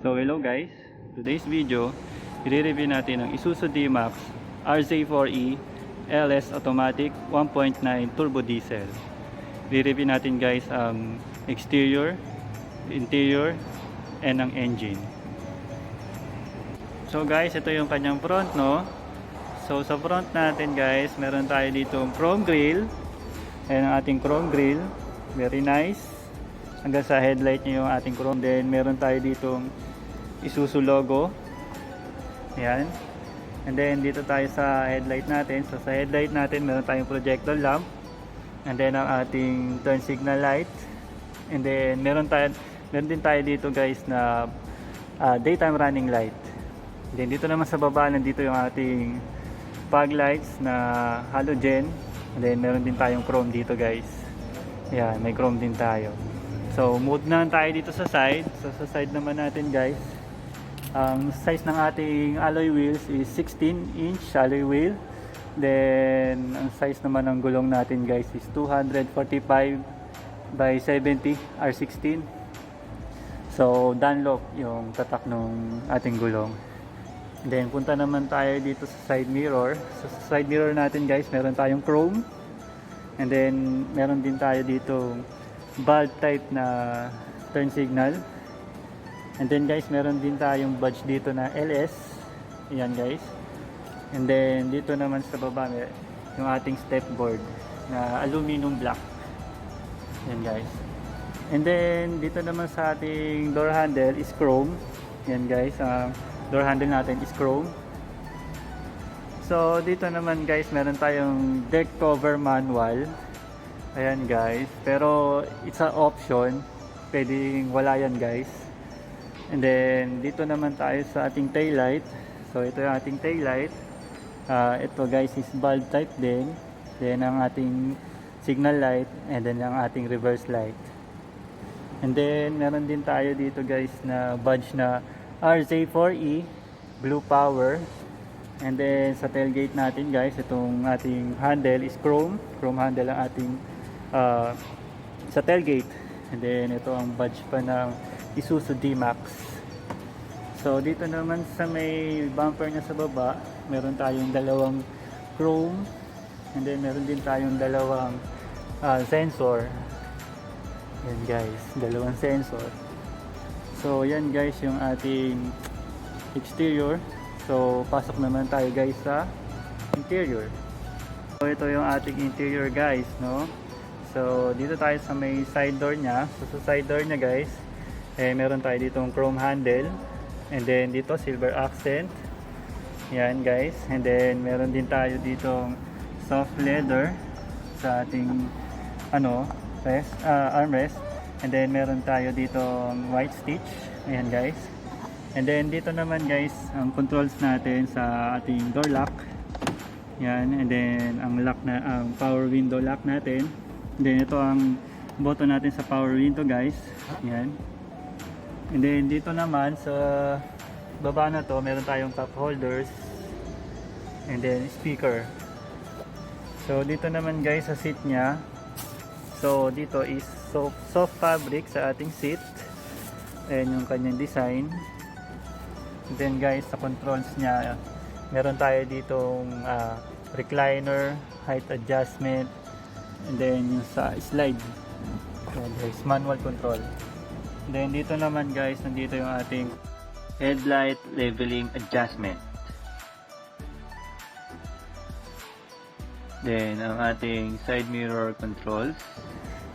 So hello guys, today's video, i-review natin ang Isuzu D-Max RZ4E LS Automatic 1.9 Turbo Diesel. I-review natin guys ang exterior, interior, and ang engine. So guys, ito yung kanyang front, no? So sa front natin guys, meron tayo dito chrome grille. Ayan ang ating chrome grille, very nice. Hanggang sa headlight niya yung ating chrome. Then meron tayo dito Isuzu logo. Ayan. And then dito tayo sa headlight natin. So sa headlight natin meron tayong projector lamp. And then ang ating turn signal light. And then meron din tayo dito guys na daytime running light. Then dito naman sa baba nandito yung ating fog lights na halogen. And then meron din tayong chrome dito guys. Ayan, may chrome din tayo. So move na tayo dito sa side. So sa side naman natin guys, ang size ng ating alloy wheels is 16-inch alloy wheel. Then ang size naman ng gulong natin guys is 245 by 70 R16. So Dunlop yung tatak ng ating gulong. Then punta naman tayo dito sa side mirror. So sa side mirror natin guys, meron tayong chrome. And then meron din tayo dito bulb type na turn signal. And then guys, meron din tayong badge dito na LS. Ayan guys. And then dito naman sa baba yung ating step board na aluminum black. Ayan guys. And then dito naman sa ating door handle is chrome. Ayan guys, door handle natin is chrome. So dito naman guys, meron tayong deck cover manual. Ayan guys, pero it's an option, pwedeng wala yan guys. And then dito naman tayo sa ating tail light. So ito yung ating tail light. Ito guys is bulb type din. Then ang ating signal light, and then ang ating reverse light. And then meron din tayo dito guys na badge na RZ4E Blue Power. And then sa tailgate natin guys, itong ating handle is chrome handle ang ating sa tailgate. And then ito ang badge pa ng Isuzu D-Max. So dito naman sa may bumper niya sa baba, meron tayong dalawang chrome, and then meron din tayong dalawang sensor. Yan guys, dalawang sensor. So yan guys yung ating exterior. So pasok naman tayo guys sa interior. So ito yung ating interior guys, no? So dito tayo sa may side door niya. So sa side door niya guys, meron tayo ditong chrome handle, and then dito silver accent. Yan guys. And then meron din tayo ditong soft leather sa ating armrest. And then meron tayo ditong white stitch. Ayan guys. And then dito naman guys, ang controls natin sa ating door lock. Yan, and then ang lock na ang power window lock natin. And then ito ang button natin sa power window guys. Yan. And then dito naman sa baba na to, meron tayong cup holders and then speaker. So dito naman guys sa seat niya. So dito is soft fabric sa ating seat. Ayan yung kanyang design. And then guys, sa controls niya, meron tayo ditong recliner, height adjustment, and then yung sa slide. So guys, manual control. And then dito naman guys, nandito yung ating headlight leveling adjustment. Then ang ating side mirror controls.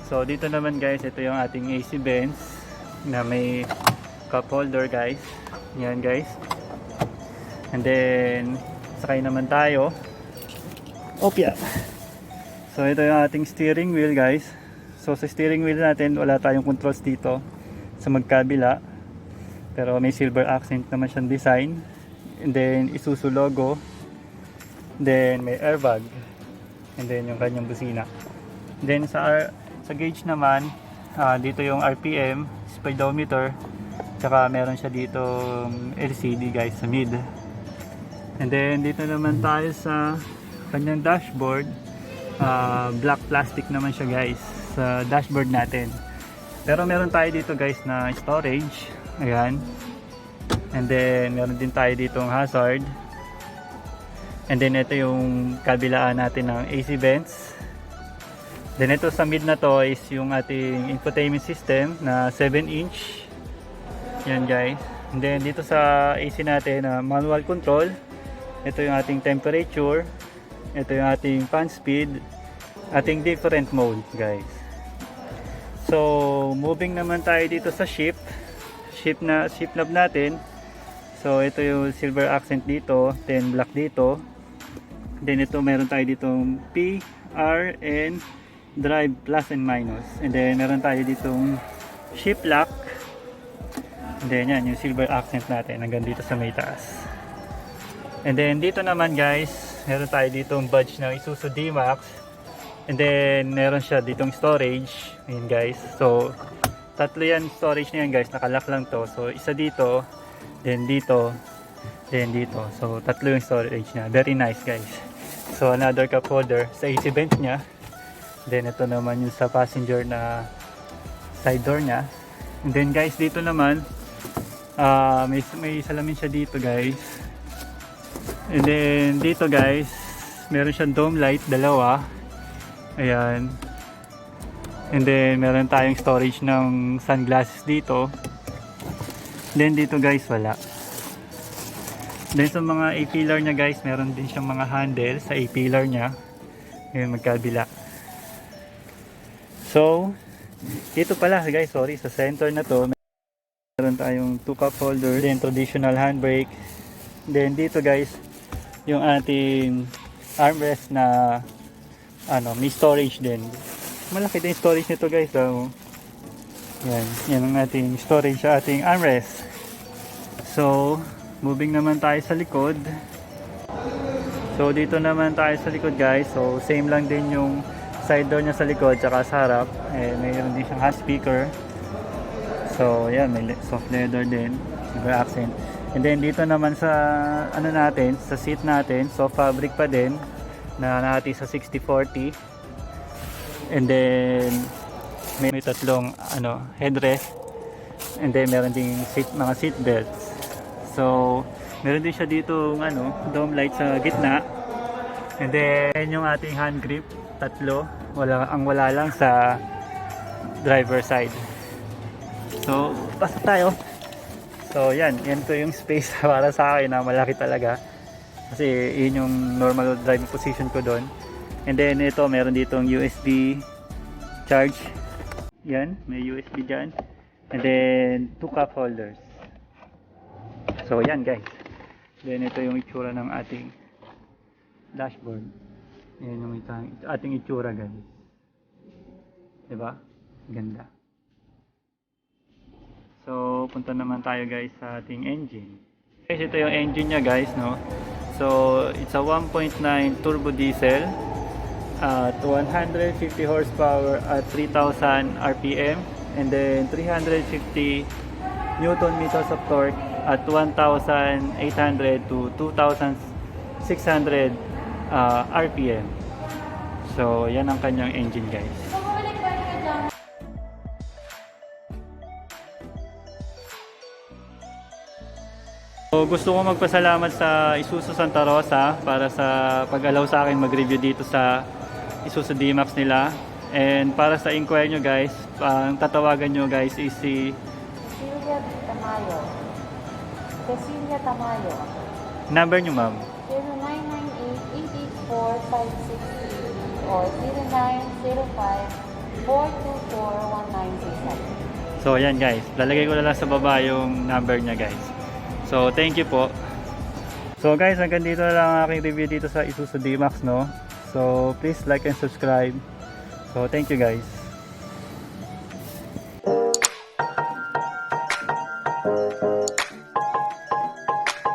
So dito naman guys, ito yung ating AC vents na may cup holder guys. Yan guys. And then sakay naman tayo. Opya. So ito yung ating steering wheel guys. So sa steering wheel natin, wala tayong controls dito sa magkabila. Pero may silver accent naman siyang design. And then Isuzu logo. Then may airbag. And then yung kanyang busina. Then sa gauge naman, dito yung RPM, speedometer, tsaka meron siya dito LCD guys sa mid. And then dito naman tayo sa kanyang dashboard. Black plastic naman siya guys sa dashboard natin. Pero meron tayo dito guys na storage. Ayan. And then meron din tayo ditong hazard. And then ito yung kabilaan natin ng AC vents. Then ito sa mid na to is yung ating infotainment system na 7-inch. Yan guys. And then dito sa AC natin na manual control. Ito yung ating temperature. Ito yung ating fan speed. Ating different mode guys. So moving naman tayo dito sa shift knob natin. So ito yung silver accent dito, then black dito. Then ito meron tayo ditong P, R, and drive plus and minus. And then meron tayo ditong shift lock. And then yan yung silver accent natin hanggang dito sa may taas. And then dito naman guys, meron tayo ditong badge ng Isuzu D-Max. And then meron siya ditong storage. Ayan guys. So tatlo yan storage niyan guys, nakalock lang to. So isa dito, then dito, then dito. So tatlo yung storage niya. Very nice guys. So another cup holder sa AC vent niya. Then ito naman yung sa passenger na side door niya. And then guys dito naman may salamin siya dito guys. And then dito guys, meron siyang dome light, dalawa. Ayan. And then meron tayong storage ng sunglasses dito. Then dito guys wala. Then sa mga A-pillar niya guys, meron din siyang mga handle sa A-pillar niya. Ngayon magkabila. So dito pala guys, sorry, sa center na to meron tayong 2 cup holder, then traditional handbrake. Then dito guys yung ating armrest na may storage din. Malaki din storage nito guys. So yan ang ating storage sa ating armrest. So moving naman tayo sa likod. So dito naman tayo sa likod guys. So same lang din yung side door niya sa likod tsaka sa harap. Mayroon din siyang hand speaker. So yan, may soft leather din, silver accent. And then dito naman sa natin, sa seat natin, soft fabric pa din na nahati sa 60-40. And then may tatlong headrest. And then meron ding mga seat belts. So meron din siya dito dome light sa gitna. And then yung ating hand grip, tatlo. Wala lang sa driver side. So pasok tayo. So yan to yung space para sa akin na malaki talaga. Kasi yun yung normal driving position ko doon. And then ito meron ditong USB charge. Yan, may USB dyan. And then 2 cup holders. So yan guys. Then ito yung itsura ng ating dashboard. Yan yung ating itsura guys. Diba? Ganda. So punta naman tayo guys sa ating engine. Guys, ito yung engine niya guys, no? So it's a 1.9 turbo diesel at 150 horsepower at 3,000 RPM, and then 350 Newton meters of torque at 1,800 to 2,600 RPM. So yan ang kanyang engine guys. So, gusto ko magpasalamat sa Isuzu Santa Rosa para sa pag-allow sa akin mag-review dito sa Isuzu D-Max nila. And para sa inquiry nyo guys, ang tatawagan nyo guys is si Cecilia Tamayo. Number nyo ma'am? 0998-884-563 or 0905-424-1967. So ayan guys, lalagay ko na lang sa baba yung number niya guys. So thank you po. So guys, hanggang dito na lang ang aking review dito sa Isuzu D-Max, no? So please like and subscribe. So thank you guys.